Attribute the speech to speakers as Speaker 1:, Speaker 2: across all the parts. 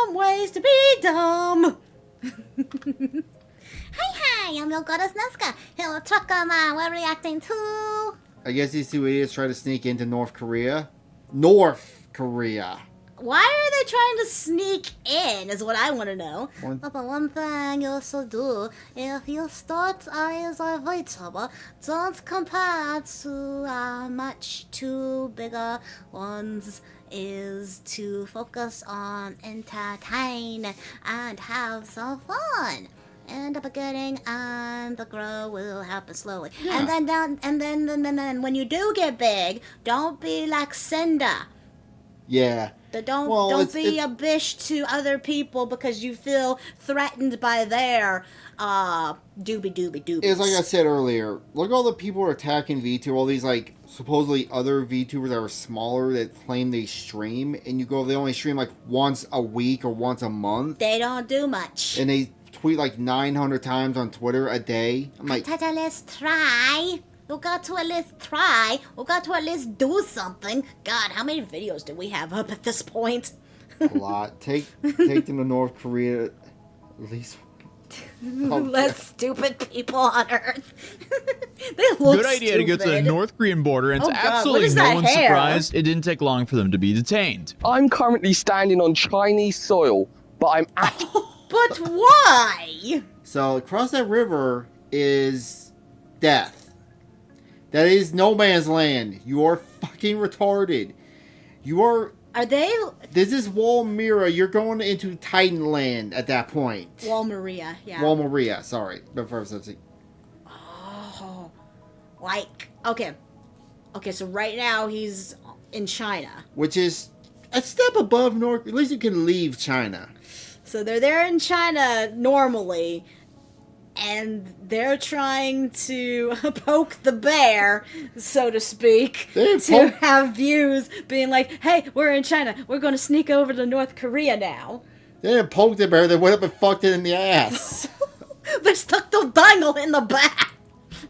Speaker 1: dumb ways to be dumb.
Speaker 2: Hi, I'm your goddess Nazca. Hello, Truckama. We're reacting to...
Speaker 3: I guess these two idiots try to sneak into North Korea. North Korea.
Speaker 1: Why are they trying to sneak in, is what I want to know.
Speaker 2: But one thing you should do, if you start as a VTuber, don't compare to much too bigger ones, is to focus on entertain and have some fun. In the beginning, and the grow will happen slowly.
Speaker 3: Yeah.
Speaker 2: And then when you do get big, don't be like Cinda.
Speaker 3: Yeah.
Speaker 2: Don't be a bitch to other people because you feel threatened by their doobie.
Speaker 3: It's like I said earlier. Look at all the people who are attacking VTuber, all these like supposedly other VTubers that are smaller that claim they stream, and you go, they only stream like once a week or once a month.
Speaker 2: They don't do much.
Speaker 3: And they tweet like 900 times on Twitter a day. I'm like,
Speaker 2: let's try. We got to at least try. We got to at least do something. God, how many videos do we have up at this point?
Speaker 3: a lot. Take them to North Korea. At least
Speaker 2: Less stupid people on Earth. They look
Speaker 4: Good idea to go to the North Korean border, and
Speaker 1: Oh,
Speaker 4: it's
Speaker 1: God,
Speaker 4: absolutely
Speaker 1: what is
Speaker 4: no
Speaker 1: that
Speaker 4: one's
Speaker 1: hair?
Speaker 4: surprised it didn't take long for them to be detained.
Speaker 5: I'm currently standing on Chinese soil, but I'm actually...
Speaker 1: But why?
Speaker 3: So across that river is death. That is no man's land. You are fucking retarded. You are.
Speaker 1: Are they
Speaker 3: This is Walmira. You're going into Titan land at that point.
Speaker 1: Walmaria? Yeah.
Speaker 3: Walmaria. Sorry. But first, let's see.
Speaker 1: Oh, like okay. So right now he's in China.
Speaker 3: Which is a step above North. At least you can leave China.
Speaker 1: So they're there in China normally, and they're trying to poke the bear, so to speak, to have views being like, hey, we're in China. We're going to sneak over to North Korea now.
Speaker 3: They didn't poke the bear. They went up and fucked it in the ass.
Speaker 1: They stuck the dangle in the back.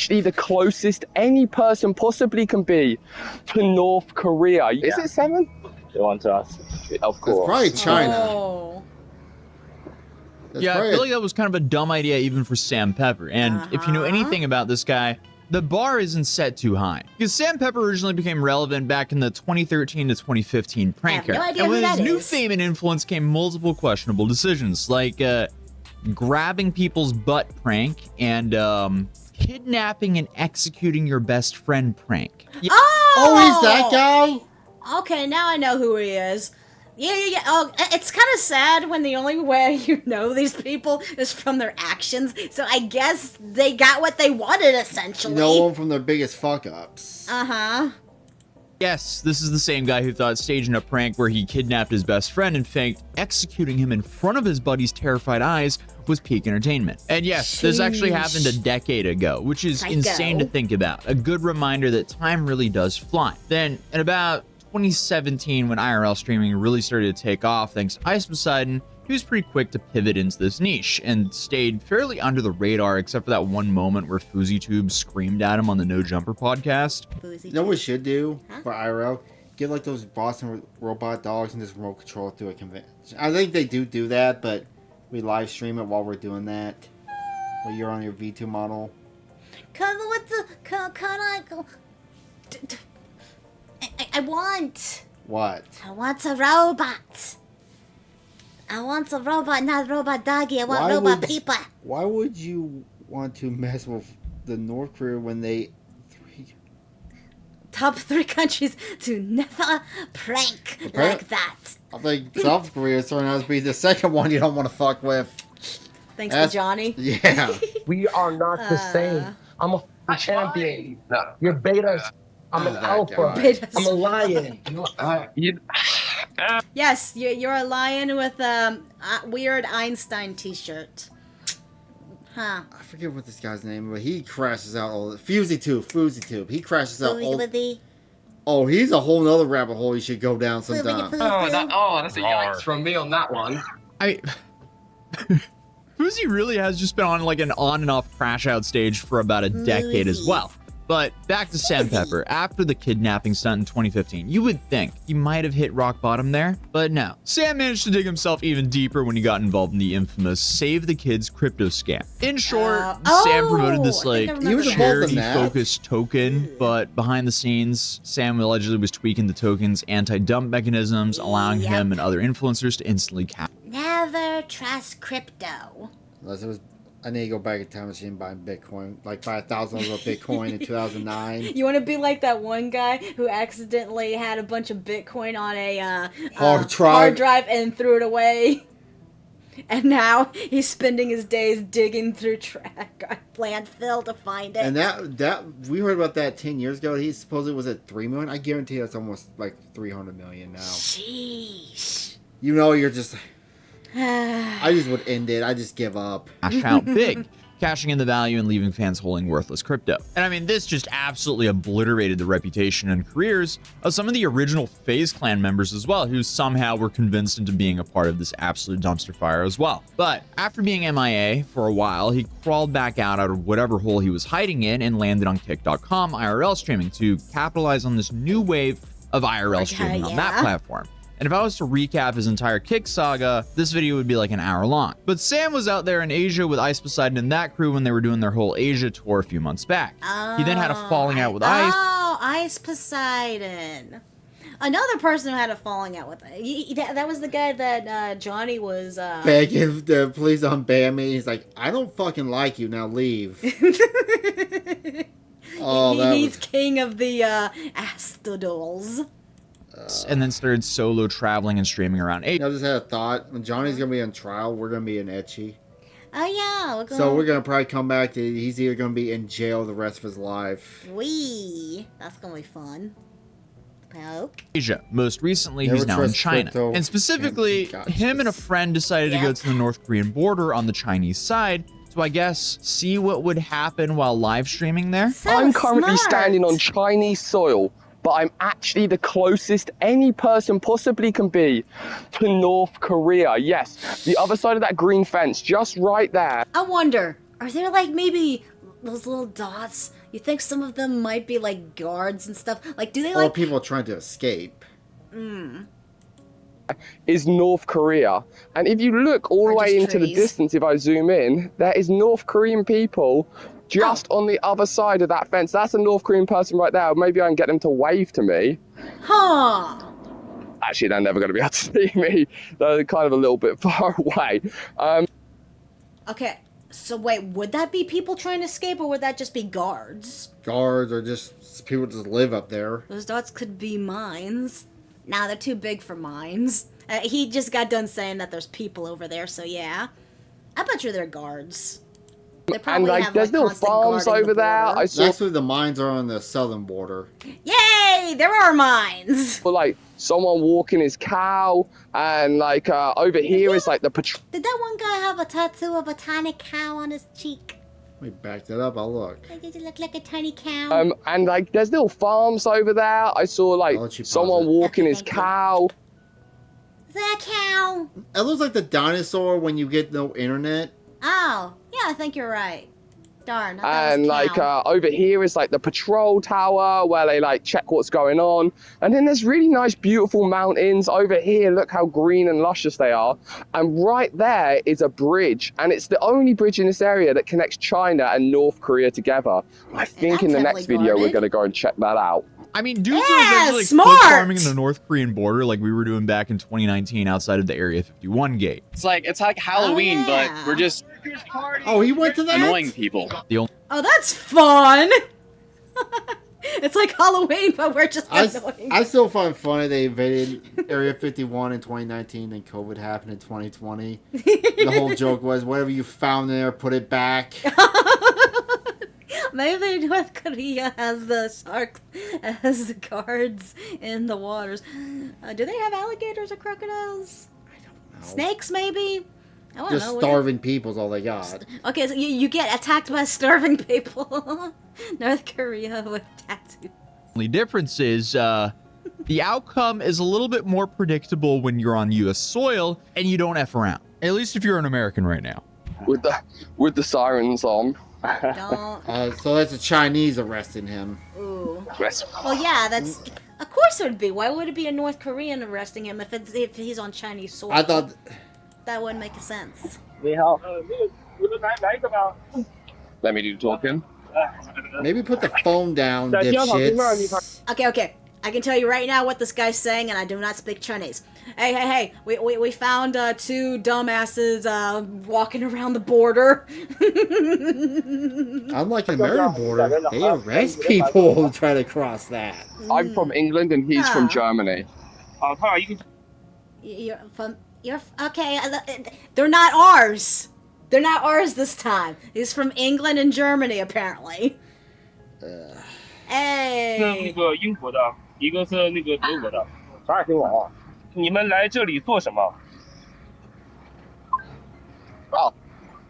Speaker 5: the closest any person possibly can be to North Korea. Is it 7?
Speaker 6: They want to us.
Speaker 5: Of
Speaker 3: It's
Speaker 5: course.
Speaker 3: probably China.
Speaker 1: Oh.
Speaker 3: That's
Speaker 4: Yeah, I
Speaker 3: probably
Speaker 4: feel like that was kind of a dumb idea even for Sam Pepper. And if you know anything about this guy, the bar isn't set too high. Because Sam Pepper originally became relevant back in the 2013 to 2015 prank era.
Speaker 1: no idea
Speaker 4: And
Speaker 1: who
Speaker 4: with his
Speaker 1: that
Speaker 4: new
Speaker 1: is.
Speaker 4: fame and influence came multiple questionable decisions, like grabbing people's butt prank and kidnapping and executing your best friend prank.
Speaker 3: Oh, he's that guy?
Speaker 1: Okay, now I know who he is. Yeah. Oh, it's kind of sad when the only way you know these people is from their actions. So I guess they got what they wanted, essentially.
Speaker 3: You know them from their biggest fuck-ups.
Speaker 1: Uh-huh.
Speaker 4: Yes, this is the same guy who thought staging a prank where he kidnapped his best friend and faked executing him in front of his buddy's terrified eyes was peak entertainment. And yes, this actually happened a decade ago, which is insane to think about. A good reminder that time really does fly. Then, in about 2017, when IRL streaming really started to take off thanks to Ice Poseidon, he was pretty quick to pivot into this niche and stayed fairly under the radar except for that one moment where FouseyTube screamed at him on the No Jumper podcast.
Speaker 3: You know what we should do for IRL? Get like those Boston robot dogs and just remote control it through a convention. I think they do that, but we live stream it while we're doing that. While you're on your V2 model.
Speaker 2: Can I go? I want.
Speaker 3: What?
Speaker 2: I want a robot. I want a robot, not robot doggy. I want robot people.
Speaker 3: Why would you want to mess with the North Korea when they...
Speaker 1: Top 3 countries to never prank like that.
Speaker 3: I think South Korea is turning out to be the second one you don't want to fuck with.
Speaker 1: Thanks to Johnny.
Speaker 3: Yeah.
Speaker 7: We are not the same. I'm a champion. You're betas. I'm an alpha.
Speaker 1: Betas.
Speaker 7: I'm a lion.
Speaker 1: Yes, you're a lion with a weird Einstein t-shirt. Huh.
Speaker 3: I forget what this guy's name is, but he crashes out all the... FouseyTube. He crashes out all... Oh, he's a whole nother rabbit hole you should go down sometime.
Speaker 7: That's a yikes from me on that one.
Speaker 4: Fousey really has just been on like an on and off crash out stage for about a decade as well. But back to Sandpepper. After the kidnapping stunt in 2015, you would think he might have hit rock bottom there, but no. Sam managed to dig himself even deeper when he got involved in the infamous Save the Kids crypto scam. In short, Sam promoted this charity-focused token, but behind the scenes, Sam allegedly was tweaking the token's anti-dump mechanisms, allowing him and other influencers to instantly cap.
Speaker 2: Never trust crypto.
Speaker 3: Unless it was, I need to go back in time machine and buy Bitcoin, like buy $1,000 of Bitcoin in 2009.
Speaker 1: You want to be like that one guy who accidentally had a bunch of Bitcoin on a
Speaker 3: hard
Speaker 1: drive and threw it away, and now he's spending his days digging through landfill to find it.
Speaker 3: And that we heard about that 10 years ago. He supposedly was at 3 million. I guarantee that's almost like 300 million now.
Speaker 1: Sheesh.
Speaker 3: You know, you're just. I just would end it. I just give up.
Speaker 4: Cash out big, cashing in the value and leaving fans holding worthless crypto. And I mean, this just absolutely obliterated the reputation and careers of some of the original FaZe Clan members as well, who somehow were convinced into being a part of this absolute dumpster fire as well. But after being MIA for a while, he crawled back out of whatever hole he was hiding in and landed on Kick.com IRL streaming to capitalize on this new wave of IRL streaming on that platform. And if I was to recap his entire Kick saga, this video would be like an hour long. But Sam was out there in Asia with Ice Poseidon and that crew when they were doing their whole Asia tour a few months back. He then had a falling out with Ice.
Speaker 1: Oh, Ice Poseidon. Another person who had a falling out with that was the guy that Johnny was
Speaker 3: begging to please don't ban me. He's like, I don't fucking like you, now leave.
Speaker 1: He's king of the Astodals.
Speaker 4: And then started solo traveling and streaming around Asia.
Speaker 3: I just had a thought. When Johnny's going to be on trial, we're going to be in Etchy.
Speaker 2: Oh, yeah.
Speaker 3: We're going to probably come back to, he's either going to be in jail the rest of his life.
Speaker 2: That's going to be fun.
Speaker 4: Asia. Most recently, he's now in China. And specifically, him and a friend decided to go to the North Korean border on the Chinese side. So I guess see what would happen while live streaming there.
Speaker 5: I'm currently standing on Chinese soil, but I'm actually the closest any person possibly can be to North Korea. Yes, the other side of that green fence, just right there.
Speaker 1: I wonder, are there like maybe those little dots? You think some of them might be like guards and stuff? Like, do they like...
Speaker 3: Or people trying to escape.
Speaker 5: Is North Korea. And if you look all the way into the distance, if I zoom in, there is North Korean people just on the other side of that fence. That's a North Korean person right there. Maybe I can get them to wave to me.
Speaker 1: Huh.
Speaker 5: Actually, they're never going to be able to see me. They're kind of a little bit far away.
Speaker 1: Okay, so wait, would that be people trying to escape, or would that just be guards?
Speaker 3: Guards, or just people just live up there.
Speaker 1: Those dots could be mines. Nah, they're too big for mines. He just got done saying that there's people over there, so yeah. I bet you they're guards.
Speaker 5: And like, there's little farms over there. I saw.
Speaker 3: Actually, the mines are on the southern border.
Speaker 1: Yay! There are mines.
Speaker 5: But like someone walking his cow, and like over here is like the patrol.
Speaker 2: Did that one guy have a tattoo of a tiny cow on his cheek?
Speaker 3: Let me back that up. I'll look.
Speaker 2: Did it look like a tiny cow?
Speaker 5: And like, there's little farms over there. I saw like someone walking his cow.
Speaker 2: Is that a cow?
Speaker 3: It looks like the dinosaur when you get no internet.
Speaker 2: Oh, yeah, I think you're right. Darn.
Speaker 5: And like over here is like the patrol tower where they like check what's going on. And then there's really nice, beautiful mountains over here. Look how green and luscious they are. And right there is a bridge, and it's the only bridge in this area that connects China and North Korea together. I think in the next video we're gonna go and check that out.
Speaker 4: I mean, dudes are essentially like farming in the North Korean border like we were doing back in 2019 outside of the Area 51 gate.
Speaker 6: It's like Halloween, but we're just
Speaker 3: he went to that?
Speaker 6: Annoying people.
Speaker 1: Oh, that's fun! It's like Halloween, but we're just annoying.
Speaker 3: I still find funny they invaded Area 51 in 2019 and COVID happened in 2020. The whole joke was, whatever you found there, put it back.
Speaker 1: Maybe North Korea has the sharks as the guards in the waters. Do they have alligators or crocodiles?
Speaker 3: I don't know.
Speaker 1: Snakes, maybe? I don't
Speaker 3: Just
Speaker 1: know.
Speaker 3: starving people's all they got.
Speaker 1: Okay, so you get attacked by starving people. North Korea with tattoos.
Speaker 4: The only difference is the outcome is a little bit more predictable when you're on U.S. soil and you don't F around. At least if you're an American right now.
Speaker 5: With the sirens on.
Speaker 1: Don't.
Speaker 3: So that's a Chinese arresting him.
Speaker 1: Ooh.
Speaker 5: Yes.
Speaker 1: Well, yeah, that's. Of course it would be. Why would it be a North Korean arresting him if he's on Chinese soil?
Speaker 3: I thought.
Speaker 1: That wouldn't make sense.
Speaker 7: 你好，
Speaker 5: Let me do talking.
Speaker 3: Maybe put the phone down, dipshits.
Speaker 1: Okay. I can tell you right now what this guy's saying, and I do not speak Chinese. Hey. We found two dumbasses walking around the border.
Speaker 3: Unlike the American border, they arrest people who try to cross that.
Speaker 5: I'm from England and he's from Germany.
Speaker 1: You're okay. They're not ours. They're not ours this time. He's from England and Germany, apparently. Hey.
Speaker 8: 那个英国的，一个是那个德国的。
Speaker 7: 啥也听我啊。
Speaker 8: 你们来这里做什么？
Speaker 5: Oh,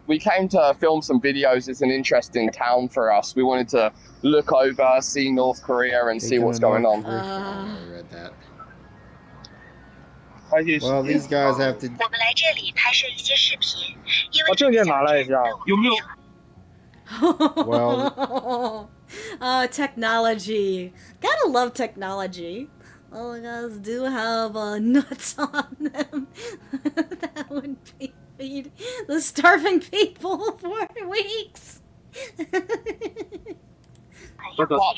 Speaker 5: we came to film some videos. It's an interesting town for us. We wanted to look over, see North Korea, and see what's going on.
Speaker 3: I read that.
Speaker 8: 而且
Speaker 3: Well, these guys have to.
Speaker 2: 我们来这里拍摄一些视频，因为
Speaker 7: 证件拿来一下。
Speaker 8: 有没有？
Speaker 3: Well.
Speaker 1: Technology. Gotta love technology. All the guys do have nuts on them. That would feed the starving people for weeks.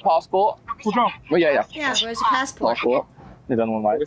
Speaker 5: Passport?
Speaker 8: 护照。
Speaker 5: Oh, yeah.
Speaker 1: Yeah, where's your passport?
Speaker 5: Passport.
Speaker 7: 你等我来。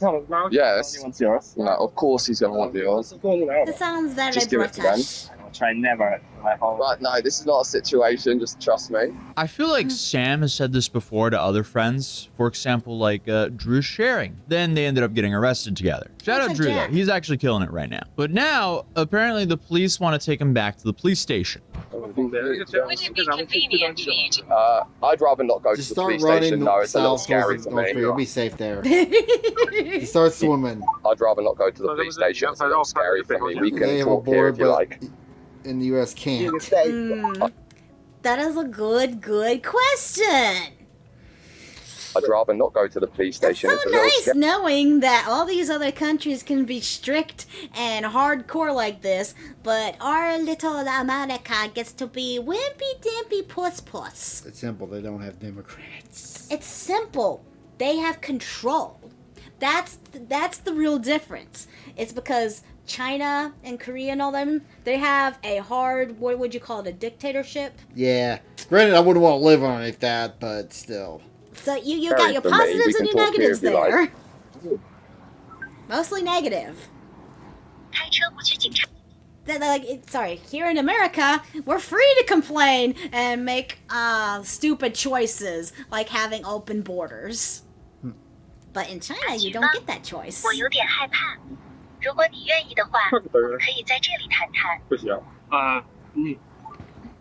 Speaker 5: Yes.
Speaker 7: He wants yours.
Speaker 5: No, of course he's going to want yours.
Speaker 1: That sounds very
Speaker 5: Just give it to them.
Speaker 1: British.
Speaker 8: Try never.
Speaker 5: But no, this is not a situation. Just trust me.
Speaker 4: I feel like Sam has said this before to other friends. For example, like Drew sharing. Then they ended up getting arrested together. Shout out
Speaker 1: like
Speaker 4: Drew though.
Speaker 1: Jack.
Speaker 4: He's actually killing it right now. But now, apparently the police want to take him back to the police station.
Speaker 2: Would it be convenient for you to
Speaker 5: I'd rather not go
Speaker 3: Just
Speaker 5: to the
Speaker 3: start
Speaker 5: police
Speaker 3: running
Speaker 5: station. No, it's a little
Speaker 3: south
Speaker 5: scary
Speaker 3: towards
Speaker 5: for
Speaker 3: North Korea.
Speaker 5: me.
Speaker 3: You'll be safe there. You start swimming.
Speaker 5: I'd rather not go to the police station. It's a little scary for me. We
Speaker 3: They
Speaker 5: can
Speaker 3: have a
Speaker 5: talk here
Speaker 3: board,
Speaker 5: if you
Speaker 3: but
Speaker 5: like.
Speaker 3: in the U.S. can't.
Speaker 1: That is a good question.
Speaker 5: I'd rather not go to the police
Speaker 1: It's
Speaker 5: station.
Speaker 1: so
Speaker 5: It's a little
Speaker 1: nice
Speaker 5: scary.
Speaker 1: knowing that all these other countries can be strict and hardcore like this, but our little America gets to be wimpy-dimpy puss-puss.
Speaker 3: It's simple. They don't have Democrats.
Speaker 1: It's simple. They have control. That's the real difference. It's because China and Korea and all them, they have a hard, what would you call it, a dictatorship?
Speaker 3: Yeah. Granted, I wouldn't want to live on it like that, but still.
Speaker 1: So you
Speaker 5: Very
Speaker 1: got your
Speaker 5: for me.
Speaker 1: positives
Speaker 5: We
Speaker 1: and
Speaker 5: can
Speaker 1: your
Speaker 5: talk here
Speaker 1: negatives
Speaker 5: if you like.
Speaker 1: there. Mostly negative.
Speaker 2: 开车不去警察？
Speaker 1: Sorry, here in America, we're free to complain and make stupid choices, like having open borders. But in China, you don't get that choice.
Speaker 2: 我有点害怕。如果你愿意的话，我们可以在这里谈谈。
Speaker 7: 不行。
Speaker 8: 你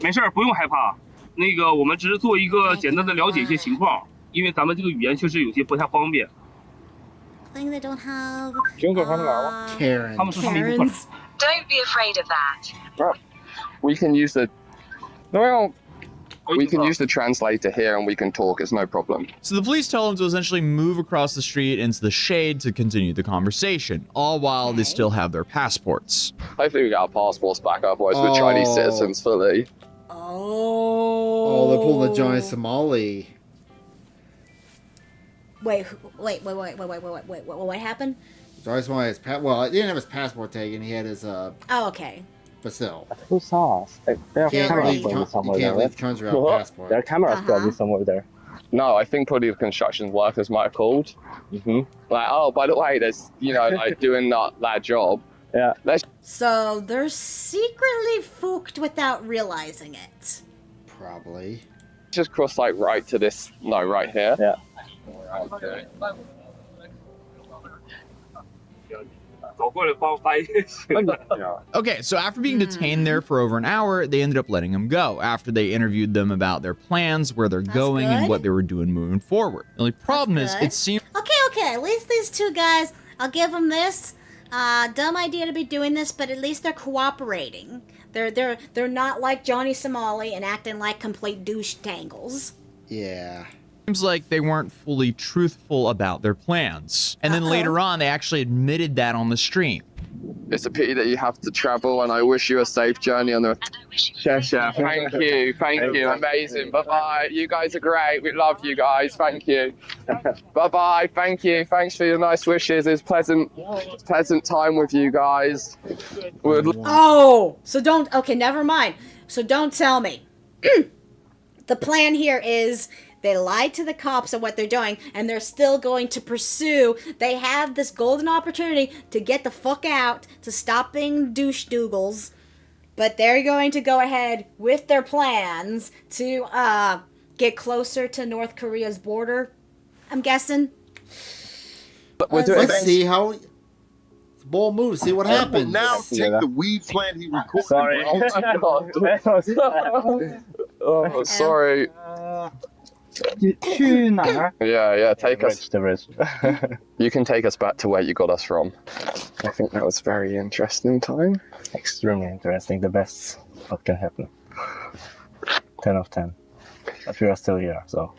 Speaker 8: 没事儿，不用害怕。那个，我们只是做一个简单的了解一些情况，因为咱们这个语言确实有些不太方便。
Speaker 1: I think they don't have
Speaker 7: 苹果他们来了。
Speaker 3: Karen.
Speaker 8: 他们说他们一部分。
Speaker 1: Karens.
Speaker 2: Don't be afraid of that.
Speaker 5: We can use the
Speaker 7: No,
Speaker 5: we can use the translator here and we can talk. It's no problem.
Speaker 4: So the police tell him to essentially move across the street into the shade to continue the conversation, all while they still have their passports.
Speaker 5: Hopefully we get our passports back. Otherwise, we're Chinese
Speaker 3: Oh.
Speaker 5: citizens fully.
Speaker 3: Oh, they're pulling the giant Somali.
Speaker 1: What happened?
Speaker 3: Johnny Somali has well, he didn't have his passport taken. He had his
Speaker 1: Oh, okay.
Speaker 3: but still.
Speaker 7: who saw us? They have
Speaker 3: You can't
Speaker 7: cameras
Speaker 3: leave,
Speaker 7: probably
Speaker 3: you
Speaker 7: somewhere
Speaker 3: can't
Speaker 7: there.
Speaker 3: leave the country
Speaker 7: Right?
Speaker 3: without a
Speaker 7: There
Speaker 3: passport.
Speaker 7: are cameras probably somewhere there.
Speaker 5: No, I think probably the construction workers might have called. Like, oh, by the way, there's, like doing that job.
Speaker 7: Yeah.
Speaker 5: Let's
Speaker 1: So they're secretly fooked without realizing it.
Speaker 3: Probably.
Speaker 5: just cross like right to this. No, right here.
Speaker 7: Yeah.
Speaker 5: Okay.
Speaker 8: 走过来帮我发一个信。
Speaker 4: Okay, so after being detained there for over an hour, they ended up letting him go after they interviewed them about their plans, where they're going, and
Speaker 1: good.
Speaker 4: what they were doing moving forward. The only problem is,
Speaker 1: good.
Speaker 4: it seems
Speaker 1: Okay. At least these two guys, I'll give them this. Dumb idea to be doing this, but at least they're cooperating. They're not like Johnny Somali and acting like complete douche tangles.
Speaker 3: Yeah.
Speaker 4: like they weren't fully truthful about their plans. And then later on, they actually admitted that on the stream.
Speaker 5: It's a pity that you have to travel, and I wish you a safe journey on the. Cheshire, thank you, amazing. Bye bye. You guys are great. We love you guys. Thank you. Bye bye. Thank you. Thanks for your nice wishes. It's pleasant time with you guys.
Speaker 1: Oh, so don't. Okay, never mind. So don't tell me. The plan here is they lied to the cops on what they're doing, and they're still going to pursue. They have this golden opportunity to get the fuck out, to stop being douche doogles, but they're going to go ahead with their plans to get closer to North Korea's border, I'm guessing.
Speaker 3: Let's see how... Bold move, see what happens.
Speaker 9: Now take the weed plant he recorded.
Speaker 5: Sorry. Oh, sorry. Yeah, take us. You can take us back to where you got us from. I think that was a very interesting time.
Speaker 10: Extremely interesting. The best what can happen. 10 of 10. But we are still here, so.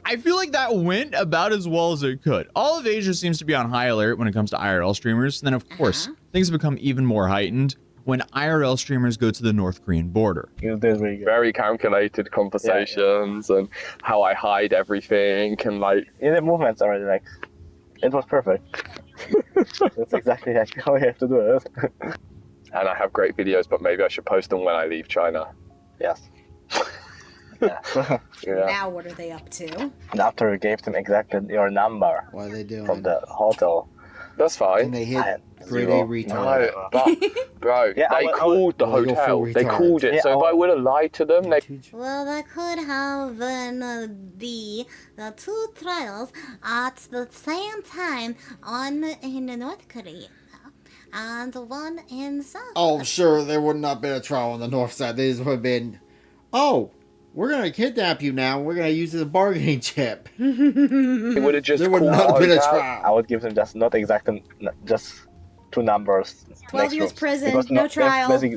Speaker 4: I feel like that went about as well as it could. All of Asia seems to be on high alert when it comes to IRL streamers. And then, of course, things become even more heightened when IRL streamers go to the North Korean border.
Speaker 5: Very calculated conversations and how I hide everything and like...
Speaker 10: In the movements already, like, it was perfect. That's exactly how we have to do it.
Speaker 5: And I have great videos, but maybe I should post them when I leave China.
Speaker 10: Yes.
Speaker 5: Yeah.
Speaker 1: Now what are they up to?
Speaker 10: And after we gave them exactly your number.
Speaker 3: What are they doing?
Speaker 10: From the hotel.
Speaker 5: That's fine.
Speaker 3: And they hit grade A retard.
Speaker 5: No, but, bro, they called the hotel. They called it. So if I would have lied to them, they...
Speaker 2: Well, they could have been the two trials at the same time in North Korea. And one in South.
Speaker 3: Oh, sure, there would not have been a trial on the north side. They just would have been, oh, we're going to kidnap you now. We're going to use it as a bargaining chip.
Speaker 5: It would have just
Speaker 3: there would not have been a trial.
Speaker 10: I would give them just not exactly, just two numbers.
Speaker 1: 12 years prison, no trial.
Speaker 3: They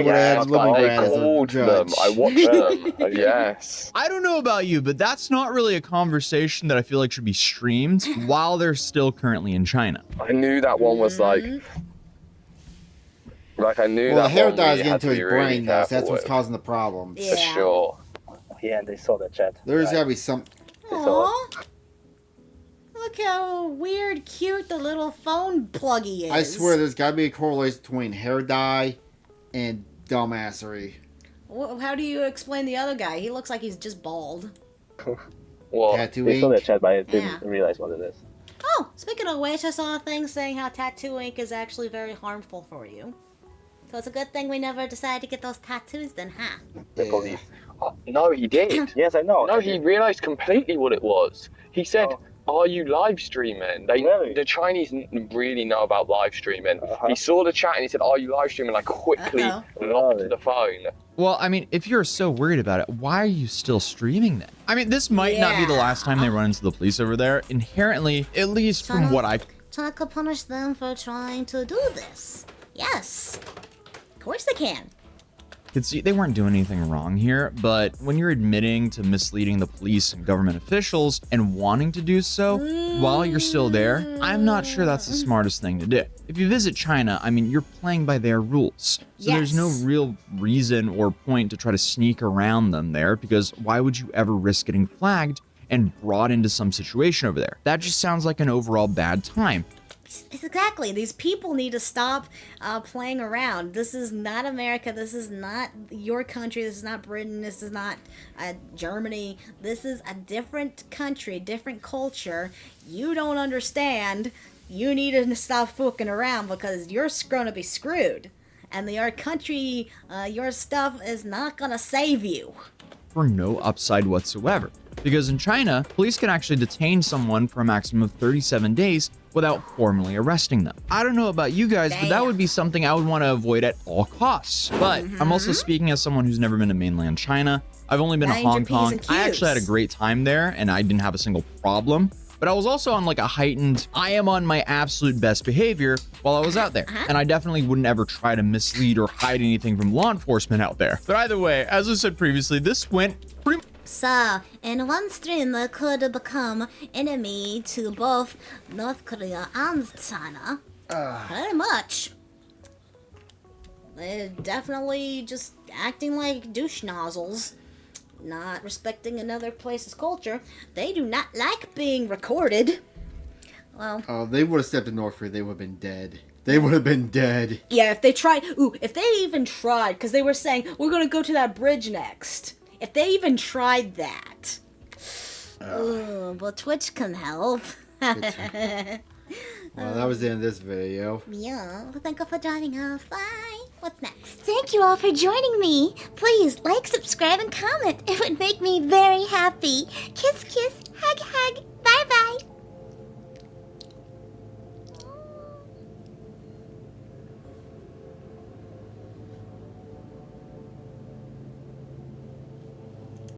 Speaker 3: would have
Speaker 5: I called them. I watched them. Yes.
Speaker 4: I don't know about you, but that's not really a conversation that I feel like should be streamed while they're still currently in China.
Speaker 5: I knew that one was like I knew
Speaker 3: well,
Speaker 5: that
Speaker 3: the hair
Speaker 5: one
Speaker 3: dye's
Speaker 5: we
Speaker 3: getting
Speaker 5: had
Speaker 3: to
Speaker 5: to
Speaker 3: his
Speaker 5: be really
Speaker 3: brain, though, so that's
Speaker 5: careful
Speaker 3: what's
Speaker 5: with.
Speaker 3: causing the problems.
Speaker 1: Yeah.
Speaker 5: For sure.
Speaker 10: Yeah, and they saw the chat.
Speaker 3: There's got to be some...
Speaker 1: Aww. Look how weird, cute the little phone pluggy is.
Speaker 3: I swear there's got to be a correlation between hair dye and dumbassery.
Speaker 1: How do you explain the other guy? He looks like he's just bald.
Speaker 5: Well,
Speaker 3: tattoo
Speaker 10: they
Speaker 3: ink.
Speaker 10: saw the chat, but I didn't realize what it is.
Speaker 1: Oh, speaking of which, I saw a thing saying how tattoo ink is actually very harmful for you. So it's a good thing we never decided to get those tattoos then, huh?
Speaker 10: The police.
Speaker 5: Oh, no, he did.
Speaker 10: Yes, I know.
Speaker 5: No, he realized completely what it was. He said, are you live streaming? The Chinese really know about live streaming. He saw the chat and he said, are you live streaming? I quickly locked the phone.
Speaker 4: Well, I mean, if you're so worried about it, why are you still streaming then? I mean, this might not be the last time they run into the police over there. Inherently, at least from what I...
Speaker 2: China could punish them for trying to do this. Yes. Of course they can.
Speaker 4: could see they weren't doing anything wrong here, but when you're admitting to misleading the police and government officials and wanting to do so while you're still there, I'm not sure that's the smartest thing to do. If you visit China, I mean, you're playing by their rules. So there's no real reason or point to try to sneak around them there, because why would you ever risk getting flagged and brought into some situation over there? That just sounds like an overall bad time.
Speaker 1: Exactly. These people need to stop playing around. This is not America. This is not your country. This is not Britain. This is not Germany. This is a different country, different culture. You don't understand. You need to stop fucking around because you're going to be screwed. And your country, your stuff is not going to save you.
Speaker 4: For no upside whatsoever. Because in China, police can actually detain someone for a maximum of 37 days without formally arresting them. I don't know about you guys, but that would be something I would want to avoid at all costs. But I'm also speaking as someone who's never been to mainland China. I've only been to Hong Kong. I actually had a great time there and I didn't have a single problem. But I was also on like a heightened, I am on my absolute best behavior while I was out there. And I definitely wouldn't ever try to mislead or hide anything from law enforcement out there. But either way, as I said previously, this went pretty...
Speaker 2: So, in one stream, they could become enemy to both North Korea and China. Pretty much.
Speaker 1: they're definitely just acting like douche nozzles, not respecting another place's culture. They do not like being recorded. Well,
Speaker 3: oh, they would have stepped in North Korea, they would have been dead. They would have been dead.
Speaker 1: Yeah, if they tried. Ooh, if they even tried, because they were saying, we're going to go to that bridge next. If they even tried that.
Speaker 2: Well, Twitch can help.
Speaker 3: Well, that was the end of this video.
Speaker 2: Yeah, well, thank you for joining us. Bye. What's next? Thank you all for joining me. Please like, subscribe, and comment. It would make me very happy. Kiss, kiss, hug, hug.